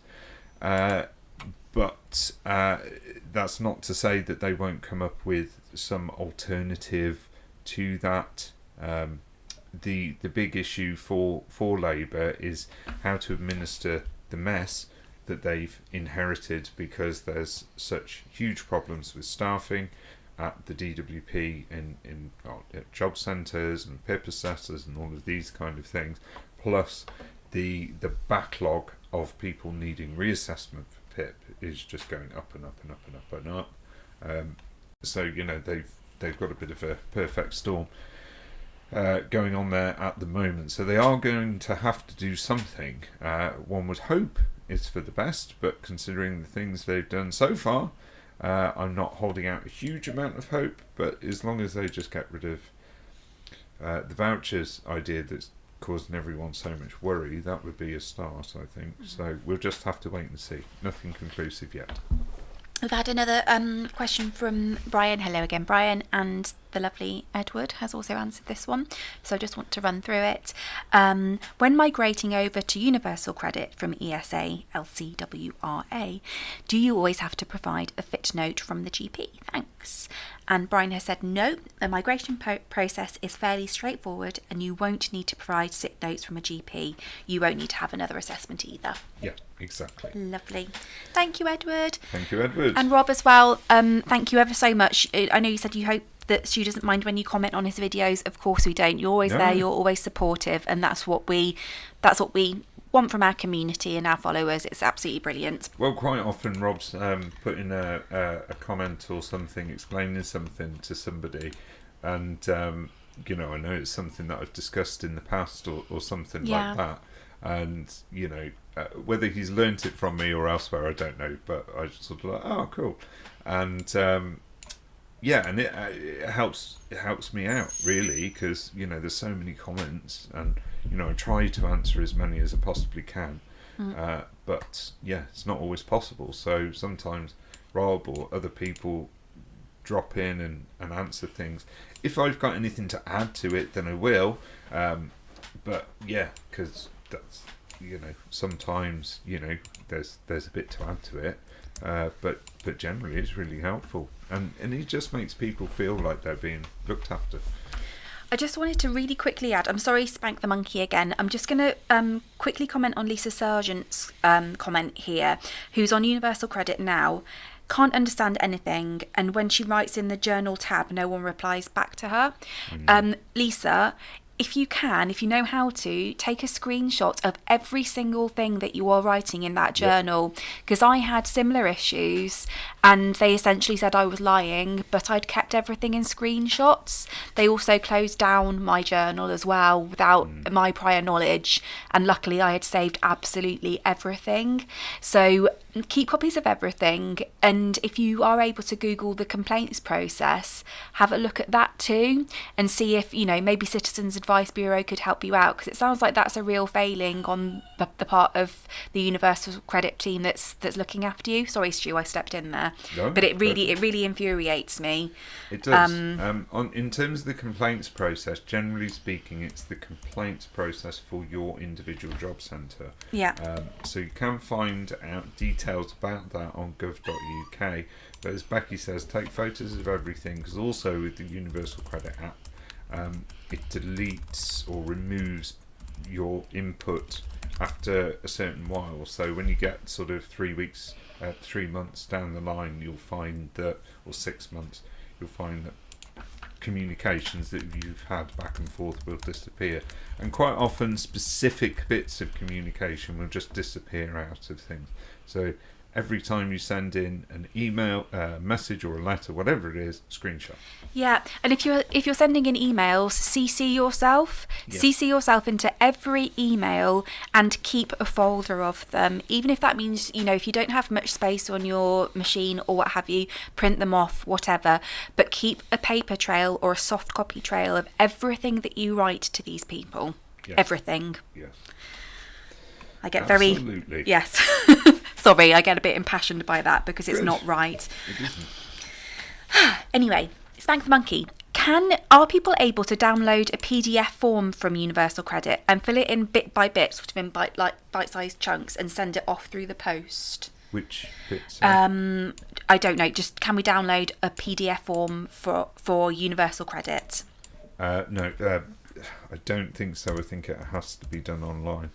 But that's not to say that they won't come up with some alternative to that. The big issue for Labour is how to administer the mess that they've inherited, because there's such huge problems with staffing at the DWP at job centres and PIP assessors and all of these kind of things, plus the backlog of people needing reassessment for PIP is just going up and up and up and up and up. So they've got a bit of a perfect storm going on there at the moment. So they are going to have to do something. One would hope it's for the best, but considering the things they've done so far, I'm not holding out a huge amount of hope. But as long as they just get rid of the vouchers idea that's causing everyone so much worry, that would be a start, I think. So we'll just have to wait and see. Nothing conclusive yet. We've had another question from Brian. Hello again, Brian, and the lovely Edward has also answered this one, so I just want to run through it. When migrating over to universal credit from ESA LCWRA, do you always have to provide a fit note from the GP? Thanks. And Brian has said no, the migration process is fairly straightforward and you won't need to provide sick notes from a GP. You won't need to have another assessment either. Yeah, exactly. Lovely. Thank you, Edward. Thank you, Edward. And Rob as well, thank you ever so much. I know you said you hope that Stu doesn't mind when you comment on his videos. Of course we don't. You're always there, you're always supportive, and that's what we want from our community and our followers. It's absolutely brilliant. Well, quite often Rob's putting a comment or something, explaining something to somebody, and I know it's something that I've discussed in the past or something like that, and whether he's learnt it from me or elsewhere, I don't know, but I just sort of like, oh, cool, and and it helps me out really, because there's so many comments, and I try to answer as many as I possibly can, but it's not always possible. So sometimes Rob or other people drop in and answer things. If I've got anything to add to it, then I will. But because that's sometimes there's a bit to add to it. But generally it's really helpful, and it just makes people feel like they're being looked after. I just wanted to really quickly add, I'm sorry, Spank the Monkey again. I'm just going to quickly comment on Lisa Sargent's comment here, who's on Universal Credit now, can't understand anything, and when she writes in the journal tab, no one replies back to her. Lisa, if you know how to, take a screenshot of every single thing that you are writing in that journal, because I had similar issues and they essentially said I was lying, but I'd kept everything in screenshots. They also closed down my journal as well without my prior knowledge, and luckily I had saved absolutely everything. So keep copies of everything, and if you are able to Google the complaints process, have a look at that too and see if maybe Citizens Advice Bureau could help you out, because it sounds like that's a real failing on the part of the Universal Credit team that's looking after you. Sorry, Stu, I stepped in there. No, but it really infuriates me. It does. In terms of the complaints process, generally speaking, it's the complaints process for your individual job centre. Yeah. So you can find out details about that on gov.uk. But as Becky says, take photos of everything, because also with the Universal Credit app, it deletes or removes your input after a certain while. So when you get sort of 3 weeks, 3 months down the line, you'll find that, or 6 months, you'll find that communications that you've had back and forth will disappear, and quite often specific bits of communication will just disappear out of things. So every time you send in an email, message or a letter, whatever it is, screenshot. Yeah, and if you're sending in emails, CC yourself into every email and keep a folder of them. Even if that means, if you don't have much space on your machine or what have you, print them off, whatever. But keep a paper trail or a soft copy trail of everything that you write to these people. Yes. Everything. Yes. I get Absolutely. very... Yes. Sorry, I get a bit impassioned by that because it's not right. It isn't. Anyway, Spank the Monkey. Are people able to download a PDF form from Universal Credit and fill it in bit by bit, sort of in bite-sized chunks, and send it off through the post? Which bits? I don't know. Just can we download a PDF form for Universal Credit? No, I don't think so. I think it has to be done online.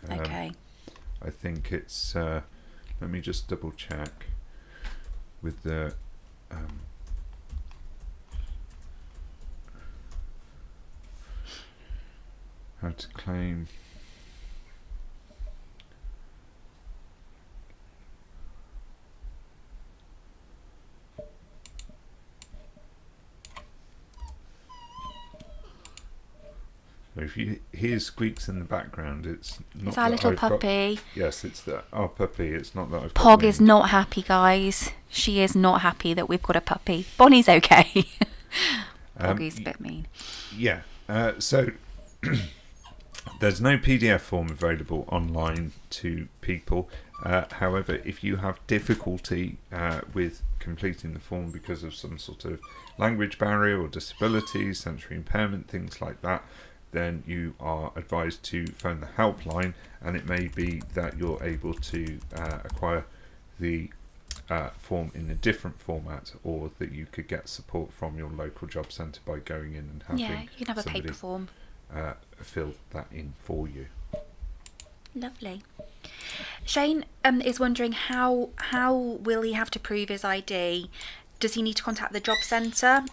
Okay. I think it's. Let me just double check with the. How to claim. If you hear squeaks in the background, it's not. It's our little puppy. Yes, it's our puppy. It's not that I've got Pog is not happy, guys. She is not happy that we've got a puppy. Bonnie's okay. Poggy's a bit mean. Yeah. So there's no PDF form available online to people. However, if you have difficulty with completing the form because of some sort of language barrier or disability, sensory impairment, things like that, then you are advised to phone the helpline, and it may be that you're able to acquire the form in a different format, or that you could get support from your local job centre by going in and having you can have a paper form. Fill that in for you. Lovely. Shane is wondering how will he have to prove his ID? Does he need to contact the job centre?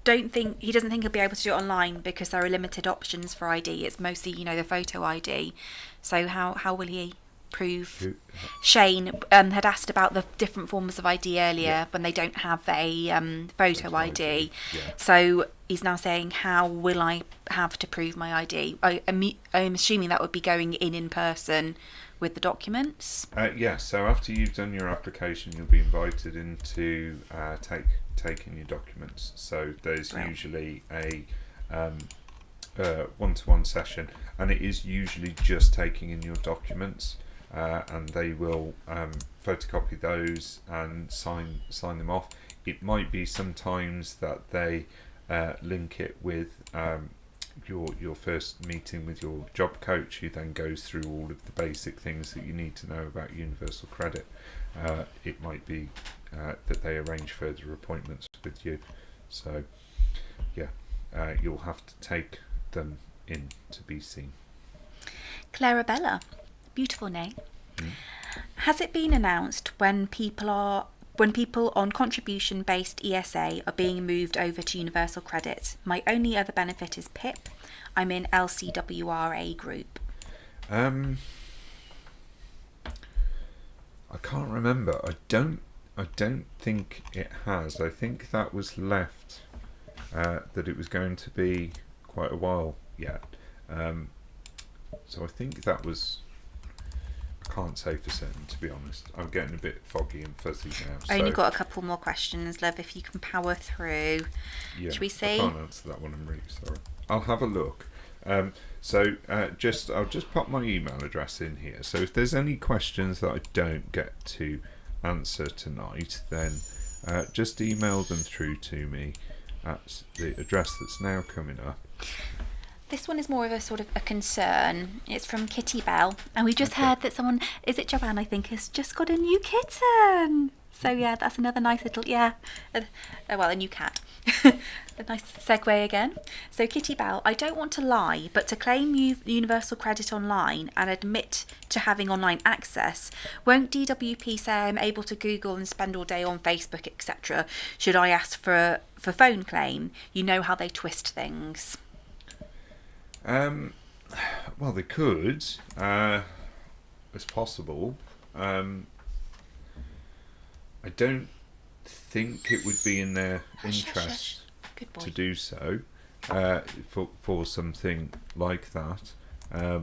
He doesn't think he'll be able to do it online because there are limited options for ID. It's mostly, the photo ID. So how will he prove? Shane had asked about the different forms of ID earlier when they don't have a photo ID. Yeah. So he's now saying, how will I have to prove my ID? I'm assuming that would be going in person with the documents. Yeah, so after you've done your application, you'll be invited in to take in your documents. So there's usually a one-to-one session, and it is usually just taking in your documents, and they will photocopy those and sign them off. It might be sometimes that they link it with your first meeting with your job coach, who then goes through all of the basic things that you need to know about Universal Credit. It might be that they arrange further appointments with you. So you'll have to take them in to be seen. Clarabella, beautiful name. Mm. Has it been announced when people on contribution-based ESA are being moved over to Universal Credit? My only other benefit is PIP. I'm in LCWRA group. I can't remember. I don't think it has. I think that was left that it was going to be quite a while yet. So I think that was. I can't say for certain, to be honest. I'm getting a bit foggy and fuzzy now. I only got a couple more questions, love, if you can power through. Yeah, Should we see? I can't answer that one, I'm really sorry. I'll have a look. I'll just pop my email address in here. So if there's any questions that I don't get to answer tonight, then just email them through to me at the address that's now coming up. This one is more of a sort of a concern. It's from Kitty Bell, and we just heard that someone, is it Joanne, I think, has just got a new kitten. So yeah, that's another nice little, a new cat. A nice segue again. So Kitty Bell, I don't want to lie, but to claim Universal Credit online and admit to having online access, won't DWP say I'm able to Google and spend all day on Facebook, etc.? Should I ask for phone claim? You know how they twist things. Well, they could. It's possible. I don't think it would be in their interest Good boy. to do so for something like that. I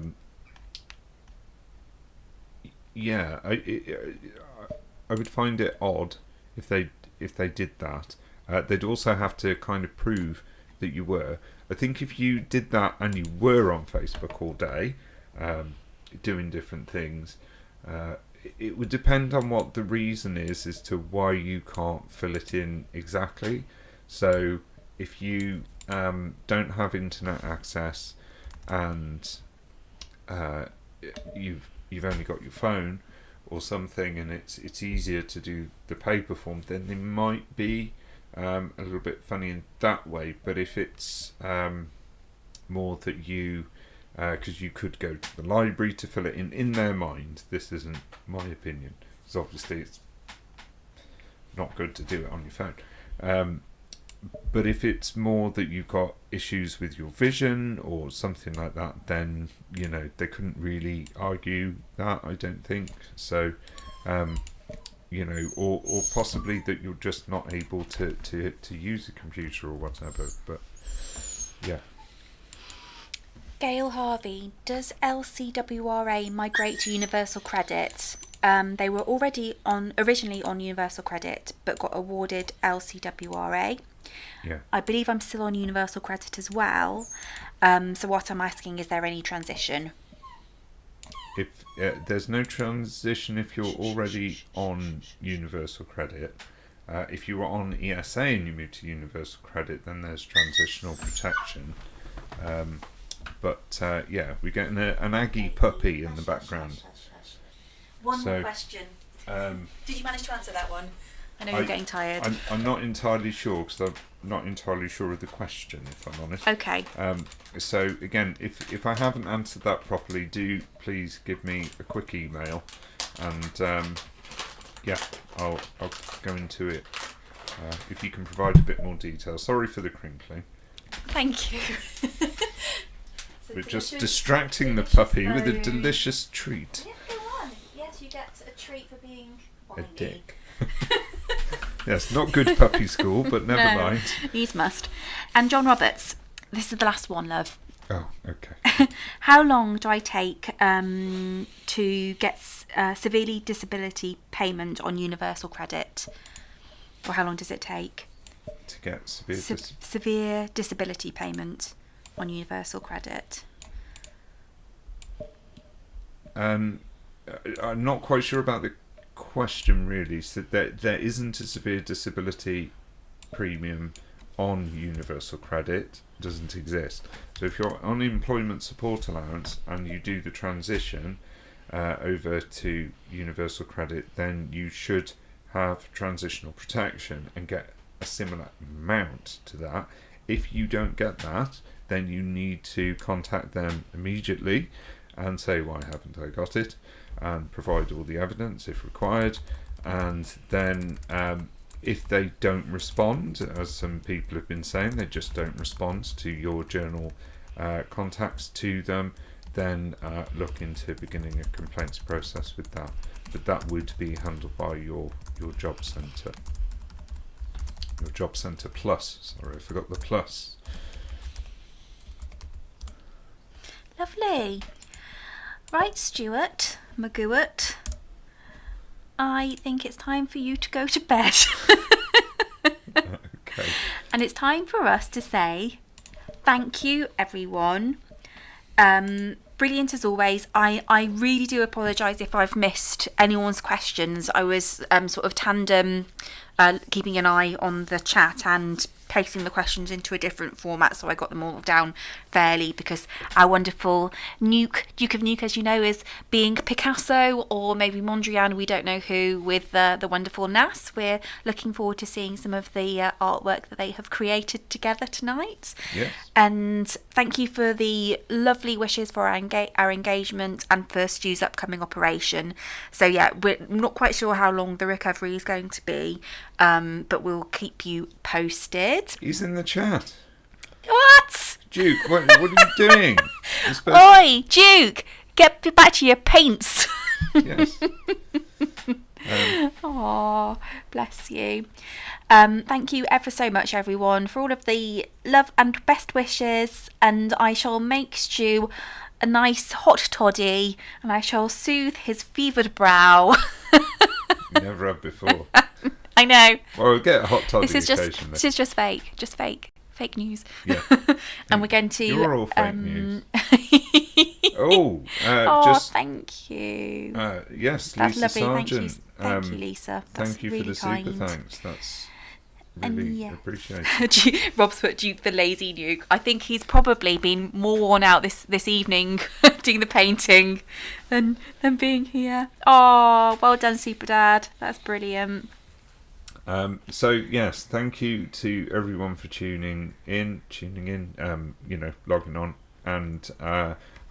would find it odd if they did that. They'd also have to kind of prove that you were. I think if you did that and you were on Facebook all day, doing different things, it would depend on what the reason is as to why you can't fill it in exactly. So if you don't have internet access and you've only got your phone or something, and it's easier to do the paper form, then they might be a little bit funny in that way. But if it's more that you, because you could go to the library to fill it in their mind, this isn't my opinion, because obviously it's not good to do it on your phone. But if it's more that you've got issues with your vision or something like that, then they couldn't really argue that, I don't think. So or possibly that you're just not able to use a computer or whatever. But yeah. Gail Harvey, does LCWRA migrate to Universal Credit? They were originally on Universal Credit, but got awarded LCWRA. Yeah. I believe I'm still on Universal Credit as well. So what I'm asking, is there any transition? If there's no transition if you're already on Universal Credit. If you were on ESA and you moved to Universal Credit, then there's transitional protection. But we're getting an Aggie puppy in the background. One more question. Did you manage to answer that one? I know you're getting tired. I'm not entirely sure, because I'm not entirely sure of the question, if I'm honest. Okay. So again, if I haven't answered that properly, do please give me a quick email, and I'll go into it if you can provide a bit more detail. Sorry for the crinkling. Thank you. We're just distracting the puppy with a delicious treat. Yes, go on. Yes, you get a treat for being whiny. A dick. Yes, not good puppy school, but never mind. These must. And John Roberts, this is the last one, love. Oh, okay. How long do I take to get severely disability payment on Universal Credit? Or how long does it take? To get severe disability payment on Universal Credit. I'm not quite sure about the question really. So there isn't a severe disability premium on Universal Credit. It doesn't exist. So if you're on employment support allowance and you do the transition over to Universal Credit, then you should have transitional protection and get a similar amount to that. If you don't get that, then you need to contact them immediately and say, why haven't I got it? And provide all the evidence if required. And then if they don't respond, as some people have been saying, they just don't respond to your journal contacts to them, then look into beginning a complaints process with that. But that would be handled by your job centre. Your job centre plus. Sorry, I forgot the plus. Lovely. Right, Stuart McGoot, I think it's time for you to go to bed. Okay. And it's time for us to say thank you, everyone. Brilliant as always. I really do apologise if I've missed anyone's questions. I was sort of tandem keeping an eye on the chat and placing the questions into a different format, so I got them all down fairly, because our wonderful Duke of Nuke, as you know, is being Picasso or maybe Mondrian, we don't know who, with the wonderful Nas. We're looking forward to seeing some of the artwork that they have created together tonight. Yes. And thank you for the lovely wishes for our engagement and for Stu's upcoming operation. So yeah, we're not quite sure how long the recovery is going to be, but we'll keep you posted. He's in the chat. What? Duke, what are you doing? Oi, Duke, get back to your paints. Yes. Oh, bless you. Thank you ever so much, everyone, for all of the love and best wishes, and I shall make Stu a nice hot toddy, and I shall soothe his fevered brow. You never have before. I know. Well, we'll get a hot toddy This is occasionally. just fake news. Yeah. And we're going to. You're all fake news. Oh, just thank you. yes, That's Lisa lovely. Sargent. Thank you, Lisa. That's Thank you really for the kind. super thanks. That's And really yes. appreciated. Rob's put Duke the lazy Duke. I think he's probably been more worn out this evening doing the painting than being here. Oh, well done, Super Dad. That's brilliant. So yes, thank you to everyone for tuning in, logging on, and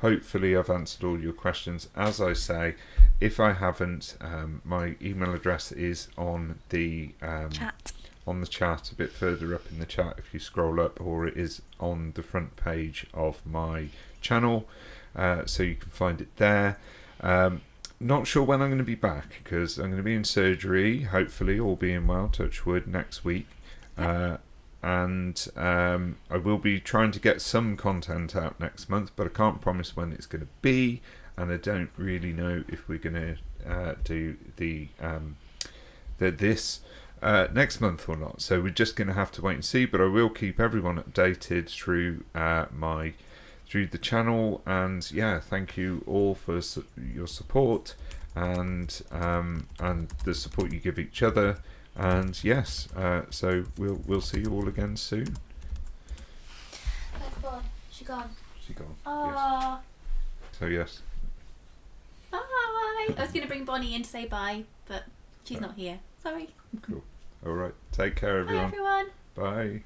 hopefully I've answered all your questions. As I say, if I haven't, my email address is on the Chat. on the chat a bit further up in the chat if you scroll up, or it is on the front page of my channel, so you can find it there. Not sure when I'm going to be back, because I'm going to be in surgery, hopefully, all being well, touch wood, next week. And I will be trying to get some content out next month, but I can't promise when it's going to be, and I don't really know if we're going to do this next month or not. So we're just going to have to wait and see, but I will keep everyone updated through through the channel. And yeah, thank you all for your support and the support you give each other. And yes, so we'll see you all again soon. Where's Bon? She gone. She gone. Aww. Yes. So yes. Bye. I was going to bring Bonnie in to say bye, but she's not here. Sorry. Cool. All right. Take care, everyone. Bye, everyone. Bye.